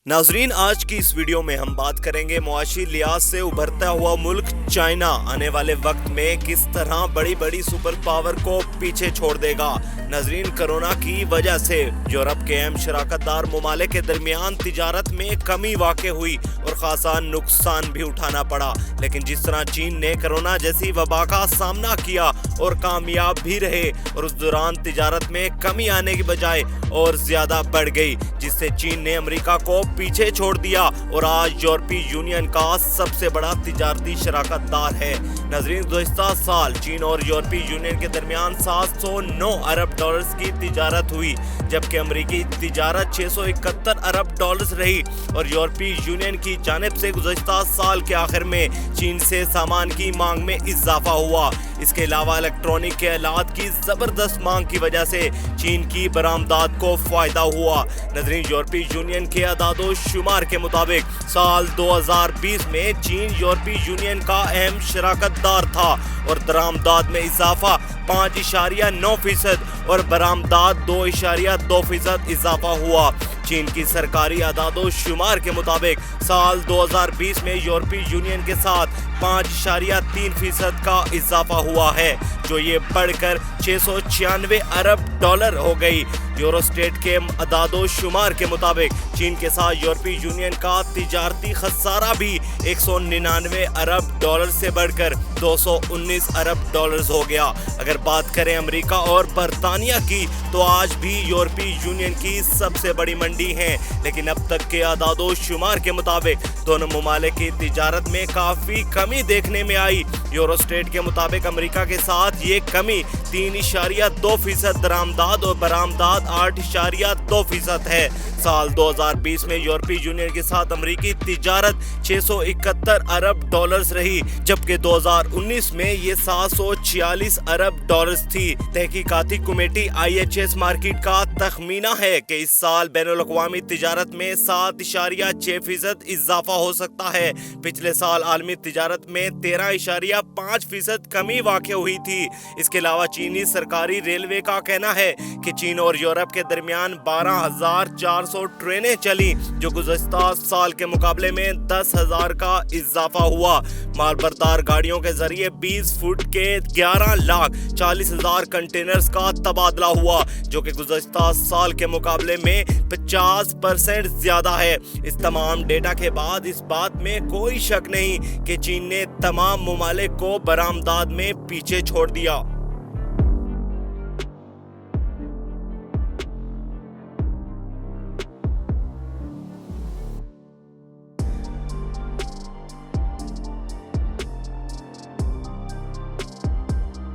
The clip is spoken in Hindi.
नाजरीन, आज की इस वीडियो में हम बात करेंगे मुआशी लिहाज से उभरता हुआ मुल्क चाइना आने वाले वक्त में किस तरह बड़ी बड़ी सुपर पावर को पीछे छोड़ देगा। नाजरीन, कोरोना की वजह से यूरोप के अहम शराकतदार ममालिक के दरमियान तिजारत में कमी वाक़ हुई और खासा नुकसान भी उठाना पड़ा। लेकिन जिस तरह चीन ने कोरोना जैसी वबा का सामना किया और कामयाब भी रहे और उस दौरान तिजारत में कमी आने की बजाय और ज्यादा बढ़ गई, जिससे चीन ने अमेरिका को पीछे छोड़ दिया और आज यूरोपीय यूनियन का सबसे बड़ा तिजारती शराकतदार है। नाज़रीन, गुज़िश्ता साल चीन और यूरोपीय यूनियन के दरमियान 709 अरब डॉलर्स की तिजारत हुई, जबकि अमेरिकी तिजारत 671 अरब डॉलर्स रही और यूरोपीय यूनियन की जानिब से गुज़िश्ता साल के आखिर में चीन से सामान की मांग में इजाफा हुआ। इसके अलावा इलेक्ट्रॉनिक के आलात की जबरदस्त मांग की वजह से चीन की बरामदात को फायदा हुआ। नाज़रीन, यूरोपीय यूनियन के अदादो शुमार के मुताबिक साल 2020 में चीन यूरोपीय यूनियन का अहम शराकतदार था और दरामदात में इजाफा 5.9% और बरामदात 2.2% इजाफा हुआ। चीन की सरकारी अदादो शुमार के मुताबिक साल 2020 में यूरोपीय यूनियन के साथ 5.3% का इजाफा हुआ है, जो ये बढ़कर 696 अरब डॉलर हो गई। यूरोस्टेट के अदादो शुमार के मुताबिक चीन के साथ यूरोपीय यूनियन का तिजारती खसारा भी 199 अरब डॉलर से बढ़कर 219 अरब डॉलर हो गया। अगर बात करें अमेरिका और बरतानिया की, तो आज भी यूरोपीय यूनियन की सबसे बड़ी मंडी है, लेकिन अब तक के अदादो शुमार के मुताबिक दोनों ममालिक की तिजारत में काफ़ी कमी देखने में आई। यूरोस्टेट के मुताबिक अमेरिका के साथ ये कमी 3.2% दरामदात और बरामदात 8.2% है। साल 2020 में यूरोपीय यूनियन के साथ अमेरिकी तिजारत 671 अरब डॉलर्स रही, जबकि 2019 में ये 746 अरब डॉलर्स थी। तहकीकाती कमेटी IHS मार्केट का तखमीना है कि इस साल बैनुल-अक़वामी तिजारत में 7.6% इजाफा हो सकता है। पिछले साल आलमी तिजारत में 13.5% कमी वाक़ हुई थी। इसके अलावा चीनी सरकारी रेलवे का कहना है कि चीन और यूरोप के दरमियान 12,400 ट्रेनें चली, जो गुज़िश्ता साल के मुकाबले में 10,000 का इजाफा हुआ। मालबरदार गाड़ियों के जरिए 20 फुट के 11,40,000 कंटेनर्स का तबादला हुआ, जो कि गुज़िश्ता साल के मुकाबले में 50% ज्यादा है। इस तमाम डेटा के बाद इस बात में कोई शक नहीं कि चीन ने तमाम ममालिक को बरामदात में पीछे छोड़ दिया।